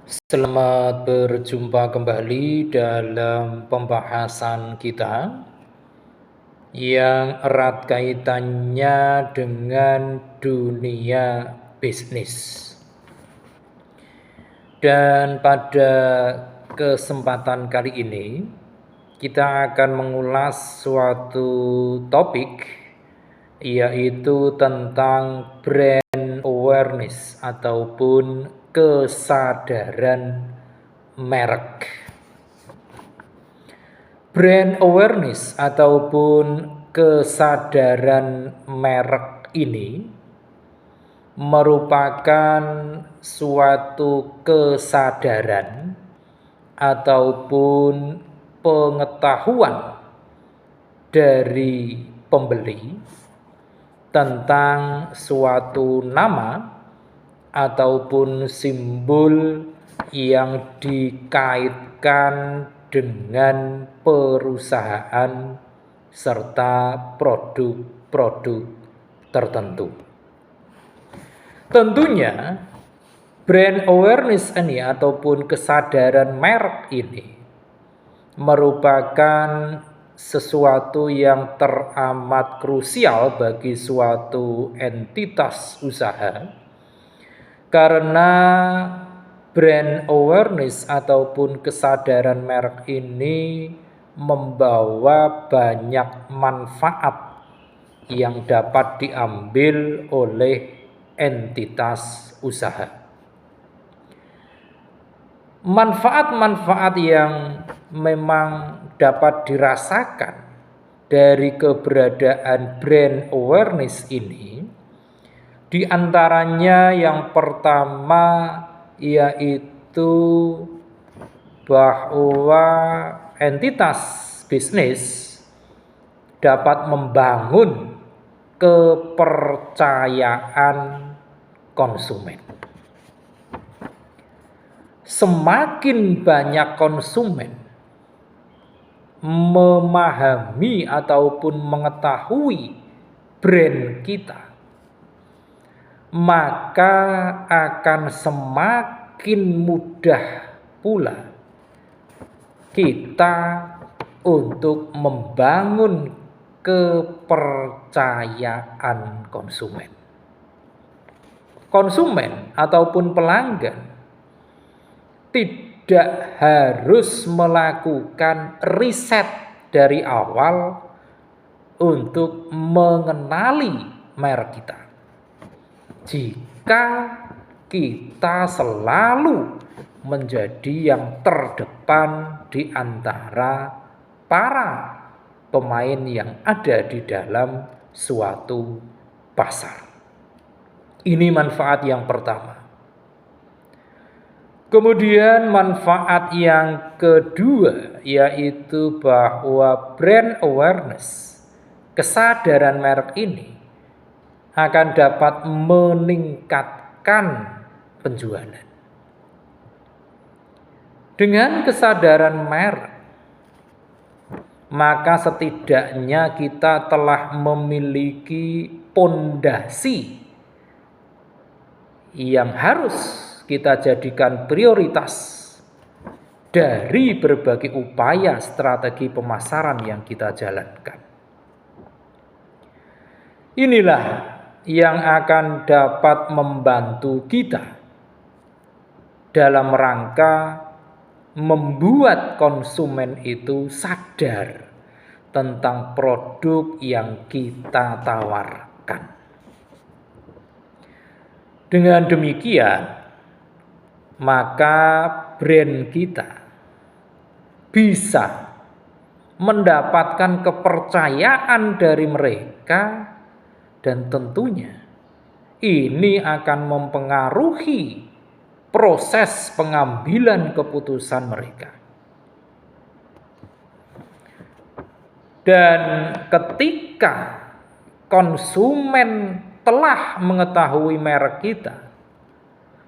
Selamat berjumpa kembali dalam pembahasan kita yang erat kaitannya dengan dunia bisnis. Dan pada kesempatan kali ini kita akan mengulas suatu topik, yaitu tentang brand awareness ataupun kesadaran merek. Brand awareness ataupun kesadaran merek ini merupakan suatu kesadaran ataupun pengetahuan dari pembeli tentang suatu nama ataupun simbol yang dikaitkan dengan perusahaan serta produk-produk tertentu. Tentunya brand awareness ini ataupun kesadaran merek ini merupakan sesuatu yang teramat krusial bagi suatu entitas usaha, karena brand awareness ataupun kesadaran merek ini membawa banyak manfaat yang dapat diambil oleh entitas usaha. Manfaat-manfaat yang memang dapat dirasakan dari keberadaan brand awareness ini, di antaranya yang pertama yaitu bahwa entitas bisnis dapat membangun kepercayaan konsumen. Semakin banyak konsumen memahami ataupun mengetahui brand kita, maka akan semakin mudah pula kita untuk membangun kepercayaan konsumen. Konsumen ataupun pelanggan tidak harus melakukan riset dari awal untuk mengenali merek kita, jika kita selalu menjadi yang terdepan di antara para pemain yang ada di dalam suatu pasar. Ini manfaat yang pertama. Kemudian manfaat yang kedua yaitu bahwa brand awareness, kesadaran merek ini akan dapat meningkatkan penjualan. Dengan kesadaran merek, maka setidaknya kita telah memiliki pondasi yang harus kita jadikan prioritas dari berbagai upaya strategi pemasaran yang kita jalankan. Inilah yang akan dapat membantu kita dalam rangka membuat konsumen itu sadar tentang produk yang kita tawarkan. Dengan demikian, maka brand kita bisa mendapatkan kepercayaan dari mereka, dan tentunya ini akan mempengaruhi proses pengambilan keputusan mereka. Dan ketika konsumen telah mengetahui merek kita,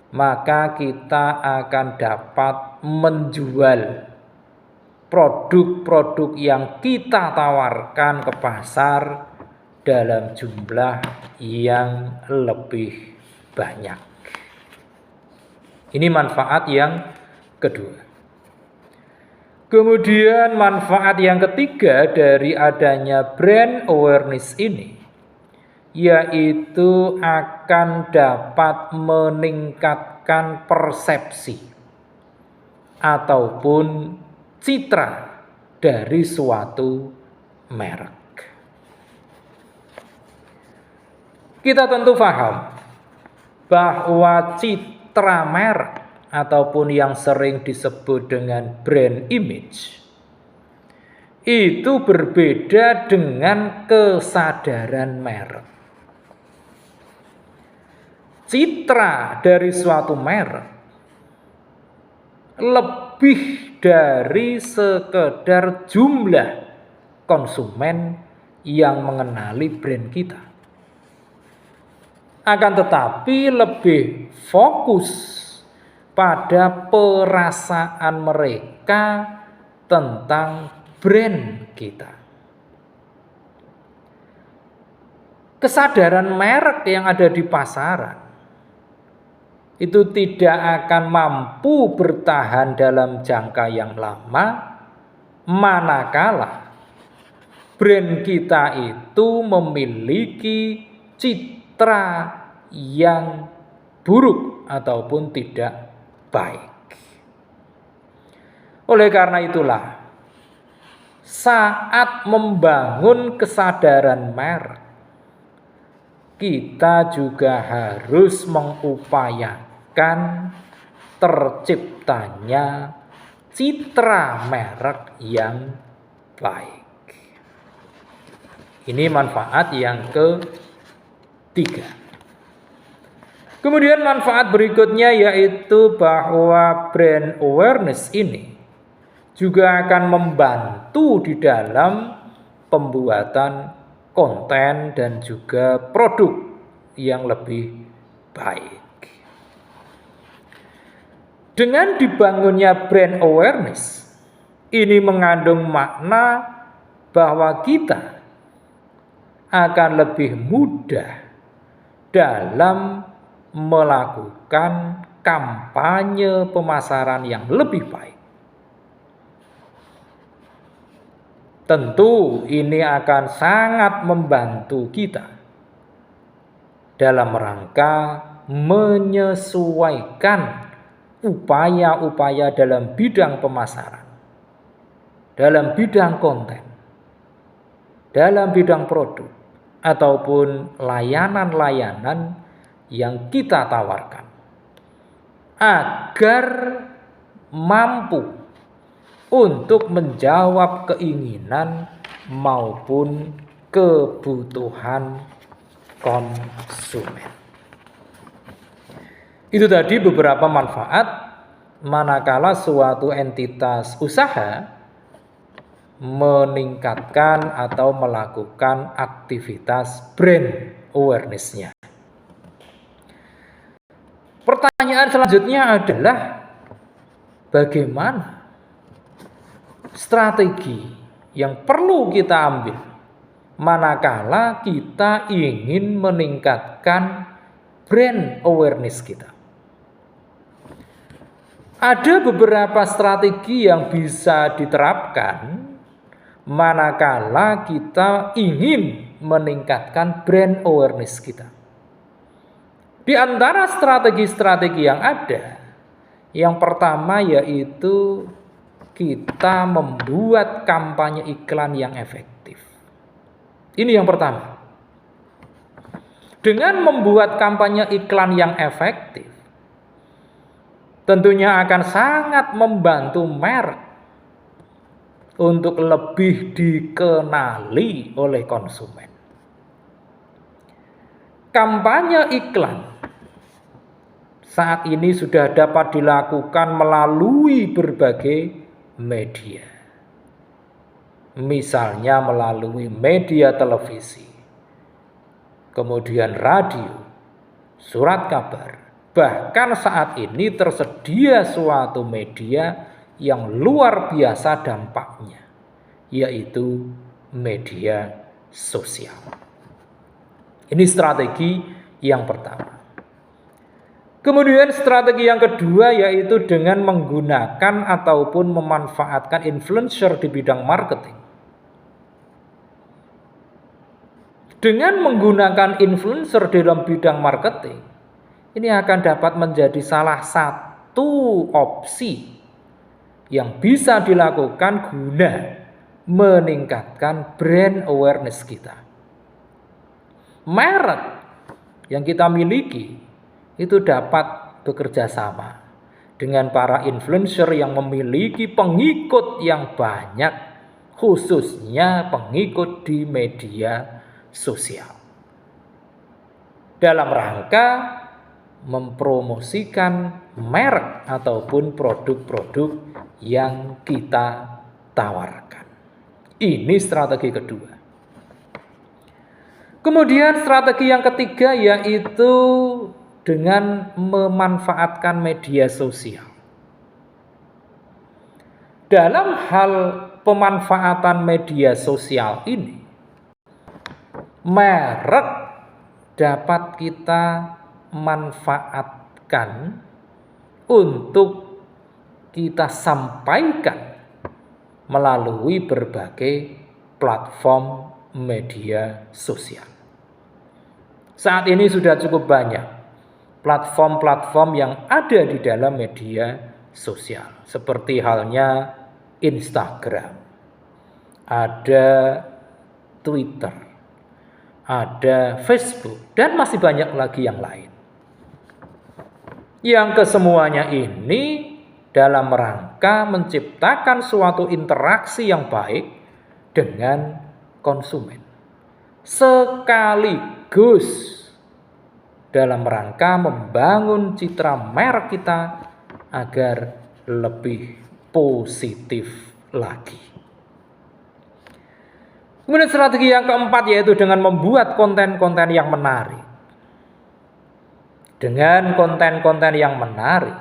maka kita akan dapat menjual produk-produk yang kita tawarkan ke pasar dalam jumlah yang lebih banyak. Ini manfaat yang kedua. Kemudian manfaat yang ketiga dari adanya brand awareness ini, yaitu akan dapat meningkatkan persepsi ataupun citra dari suatu merek. Kita tentu paham bahwa citra merek ataupun yang sering disebut dengan brand image itu berbeda dengan kesadaran merek. Citra dari suatu merek lebih dari sekedar jumlah konsumen yang mengenali brand kita. Akan tetapi lebih fokus pada perasaan mereka tentang brand kita. Kesadaran merek yang ada di pasaran itu tidak akan mampu bertahan dalam jangka yang lama manakala brand kita itu memiliki citra yang buruk ataupun tidak baik. Oleh karena itulah, saat membangun kesadaran merek, kita juga harus mengupayakan terciptanya citra merek yang baik. Ini manfaat yang ketiga. Kemudian manfaat berikutnya yaitu bahwa brand awareness ini juga akan membantu di dalam pembuatan konten dan juga produk yang lebih baik. Dengan dibangunnya brand awareness, ini mengandung makna bahwa kita akan lebih mudah dalam melakukan kampanye pemasaran yang lebih baik. Tentu ini akan sangat membantu kita dalam rangka menyesuaikan upaya-upaya dalam bidang pemasaran, dalam bidang konten, dalam bidang produk, ataupun layanan-layanan yang kita tawarkan agar mampu untuk menjawab keinginan maupun kebutuhan konsumen. Itu tadi beberapa manfaat manakala suatu entitas usaha meningkatkan atau melakukan aktivitas brand awareness-nya. Pertanyaan selanjutnya adalah bagaimana strategi yang perlu kita ambil manakala kita ingin meningkatkan brand awareness kita. Ada beberapa strategi yang bisa diterapkan manakala kita ingin meningkatkan brand awareness kita. Di antara strategi-strategi yang ada, yang pertama yaitu kita membuat kampanye iklan yang efektif. Ini yang pertama. Dengan membuat kampanye iklan yang efektif, tentunya akan sangat membantu merek untuk lebih dikenali oleh konsumen. Kampanye iklan saat ini sudah dapat dilakukan melalui berbagai media. Misalnya melalui media televisi, kemudian radio, surat kabar. Bahkan saat ini tersedia suatu media yang luar biasa dampaknya, yaitu media sosial. Ini strategi yang pertama. Kemudian strategi yang kedua yaitu dengan menggunakan ataupun memanfaatkan influencer di bidang marketing. Dengan menggunakan influencer dalam bidang marketing, ini akan dapat menjadi salah satu opsi yang bisa dilakukan guna meningkatkan brand awareness kita. Merek yang kita miliki itu dapat bekerja sama dengan para influencer yang memiliki pengikut yang banyak, khususnya pengikut di media sosial, dalam rangka mempromosikan merek ataupun produk-produk yang kita tawarkan. Ini strategi kedua. Kemudian strategi yang ketiga yaitu dengan memanfaatkan media sosial. Dalam hal pemanfaatan media sosial ini, merek dapat kita manfaatkan untuk kita sampaikan melalui berbagai platform media sosial. Saat ini sudah cukup banyak platform-platform yang ada di dalam media sosial, seperti halnya Instagram, ada Twitter, ada Facebook, dan masih banyak lagi yang lain. Yang kesemuanya ini dalam rangka menciptakan suatu interaksi yang baik dengan konsumen, sekaligus dalam rangka membangun citra merek kita agar lebih positif lagi. Kemudian strategi yang keempat yaitu dengan membuat konten-konten yang menarik. Dengan konten-konten yang menarik,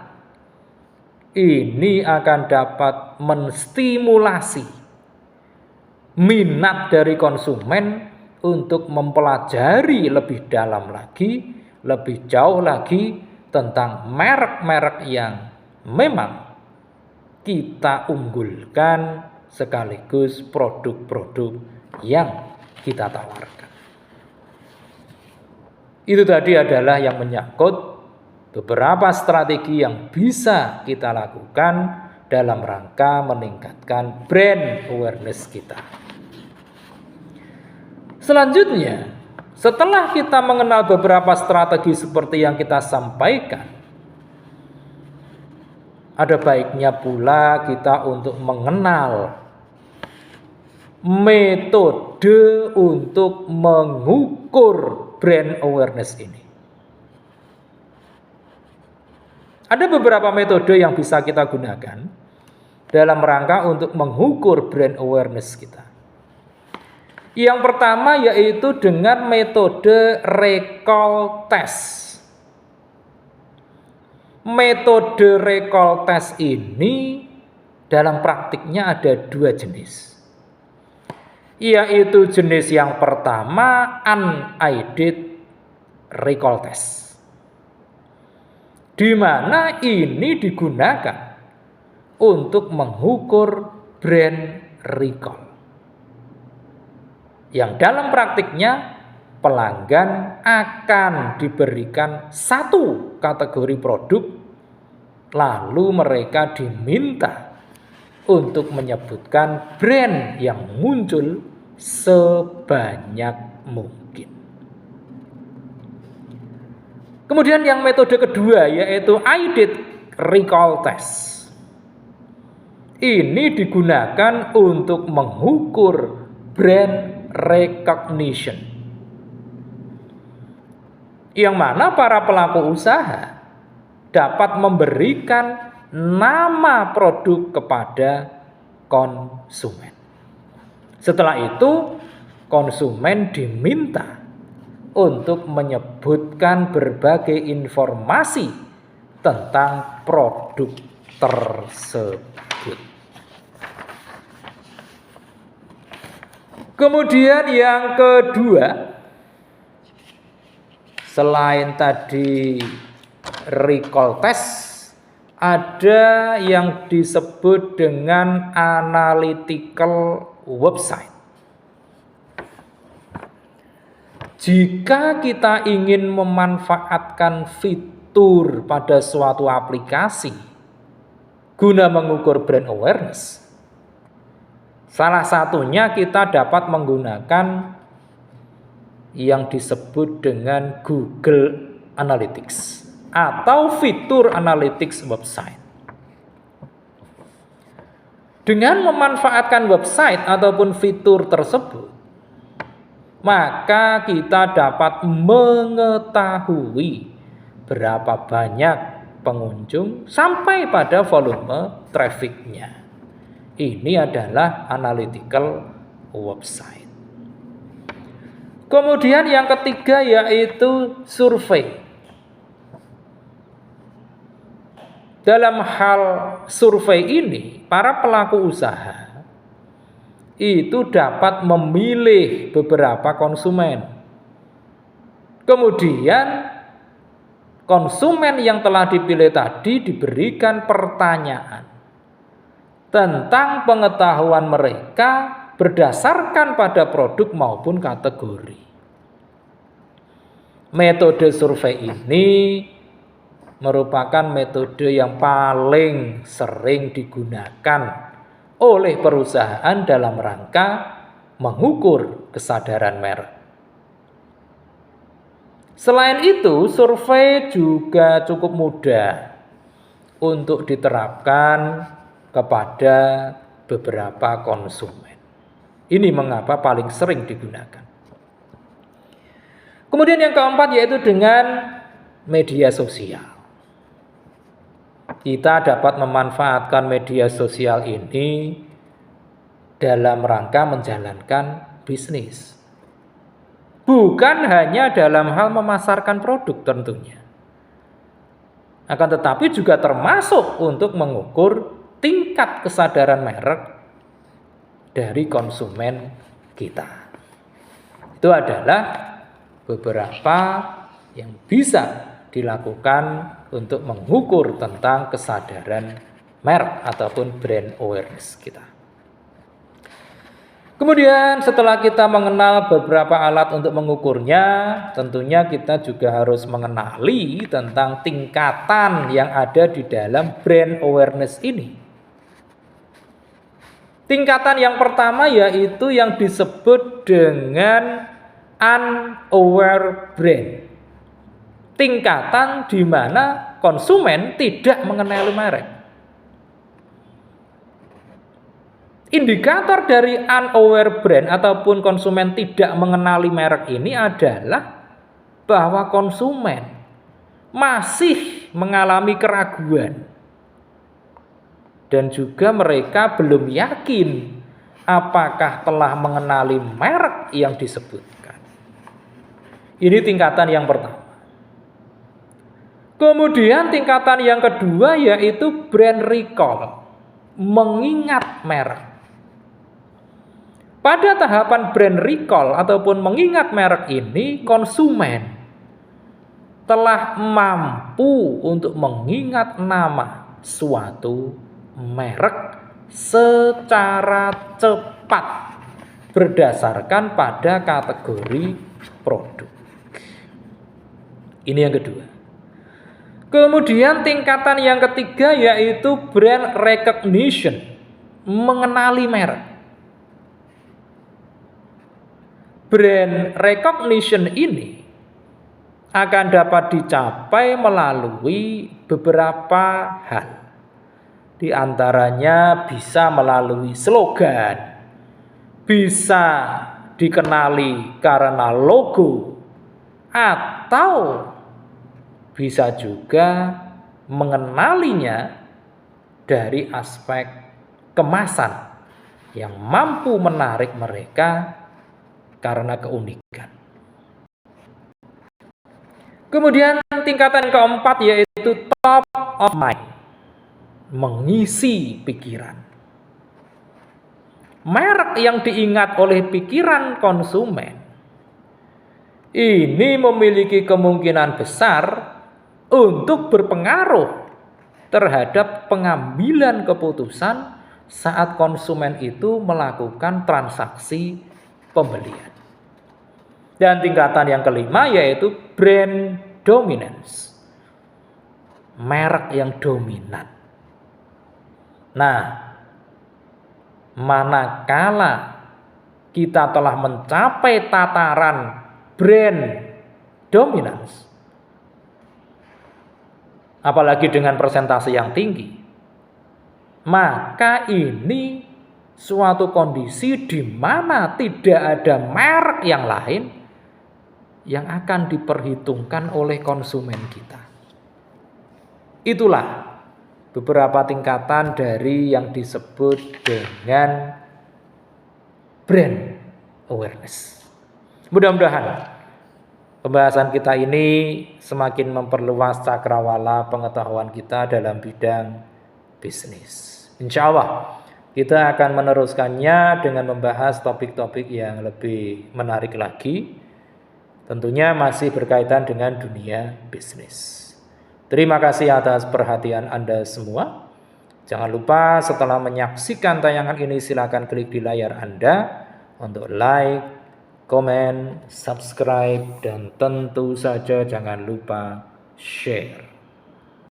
ini akan dapat menstimulasi minat dari konsumen untuk mempelajari lebih dalam lagi, lebih jauh lagi tentang merek-merek yang memang kita unggulkan sekaligus produk-produk yang kita tawarkan. Itu tadi adalah yang menyangkut beberapa strategi yang bisa kita lakukan dalam rangka meningkatkan brand awareness kita. Selanjutnya, setelah kita mengenal beberapa strategi seperti yang kita sampaikan, ada baiknya pula kita untuk mengenal metode untuk mengukur brand awareness ini. Ada beberapa metode yang bisa kita gunakan dalam rangka untuk mengukur brand awareness kita. Yang pertama yaitu dengan metode recall test. Metode recall test ini dalam praktiknya ada dua jenis. Yaitu jenis yang pertama unaided recall test, di mana ini digunakan untuk mengukur brand recall, yang dalam praktiknya pelanggan akan diberikan satu kategori produk, lalu mereka diminta untuk menyebutkan brand yang muncul sebanyak mungkin. Kemudian yang metode kedua yaitu aided recall test. Ini digunakan untuk mengukur brand recognition, yang mana para pelaku usaha dapat memberikan nama produk kepada konsumen. Setelah itu, konsumen diminta untuk menyebutkan berbagai informasi tentang produk tersebut. Kemudian yang kedua, selain tadi recall test, ada yang disebut dengan analytical website. Jika kita ingin memanfaatkan fitur pada suatu aplikasi guna mengukur brand awareness, salah satunya kita dapat menggunakan yang disebut dengan Google Analytics atau fitur analytics website. Dengan memanfaatkan website ataupun fitur tersebut, maka kita dapat mengetahui berapa banyak pengunjung sampai pada volume trafficnya. Ini adalah analytical website. Kemudian yang ketiga yaitu survei. Dalam hal survei ini, para pelaku usaha itu dapat memilih beberapa konsumen. Kemudian konsumen yang telah dipilih tadi diberikan pertanyaan tentang pengetahuan mereka berdasarkan pada produk maupun kategori. Metode survei ini merupakan metode yang paling sering digunakan oleh perusahaan dalam rangka mengukur kesadaran merek. Selain itu, survei juga cukup mudah untuk diterapkan kepada beberapa konsumen. Ini mengapa paling sering digunakan. Kemudian yang keempat yaitu dengan media sosial. Kita dapat memanfaatkan media sosial ini dalam rangka menjalankan bisnis. Bukan hanya dalam hal memasarkan produk tentunya. Akan tetapi juga termasuk untuk mengukur tingkat kesadaran merek dari konsumen kita. Itu adalah beberapa yang bisa dilakukan untuk mengukur tentang kesadaran merek ataupun brand awareness kita. Kemudian setelah kita mengenal beberapa alat untuk mengukurnya, tentunya kita juga harus mengenali tentang tingkatan yang ada di dalam brand awareness ini. Tingkatan yang pertama yaitu yang disebut dengan unaware brand. Tingkatan di mana konsumen tidak mengenali merek. Indikator dari unaware brand ataupun konsumen tidak mengenali merek ini adalah bahwa konsumen masih mengalami keraguan dan juga mereka belum yakin apakah telah mengenali merek yang disebutkan. Ini tingkatan yang pertama. Kemudian tingkatan yang kedua yaitu brand recall, mengingat merek. Pada tahapan brand recall ataupun mengingat merek ini, konsumen telah mampu untuk mengingat nama suatu merek secara cepat berdasarkan pada kategori produk. Ini yang kedua. Kemudian tingkatan yang ketiga yaitu brand recognition, mengenali merek. Brand recognition ini akan dapat dicapai melalui beberapa hal. Di antaranya bisa melalui slogan, bisa dikenali karena logo, atau bisa juga mengenalinya dari aspek kemasan yang mampu menarik mereka karena keunikan. Kemudian tingkatan keempat yaitu top of mind, mengisi pikiran. Merek yang diingat oleh pikiran konsumen ini memiliki kemungkinan besar untuk berpengaruh terhadap pengambilan keputusan saat konsumen itu melakukan transaksi pembelian. Dan tingkatan yang kelima yaitu brand dominance, merek yang dominan. Nah, manakala kita telah mencapai tataran brand dominance, apalagi dengan persentase yang tinggi, maka ini suatu kondisi di mana tidak ada merek yang lain yang akan diperhitungkan oleh konsumen kita. Itulah beberapa tingkatan dari yang disebut dengan brand awareness. Mudah-mudahan pembahasan kita ini semakin memperluas cakrawala pengetahuan kita dalam bidang bisnis. Insya Allah kita akan meneruskannya dengan membahas topik-topik yang lebih menarik lagi. Tentunya masih berkaitan dengan dunia bisnis. Terima kasih atas perhatian Anda semua. Jangan lupa setelah menyaksikan tayangan ini silakan klik di layar Anda untuk like, komen, subscribe, dan tentu saja jangan lupa share.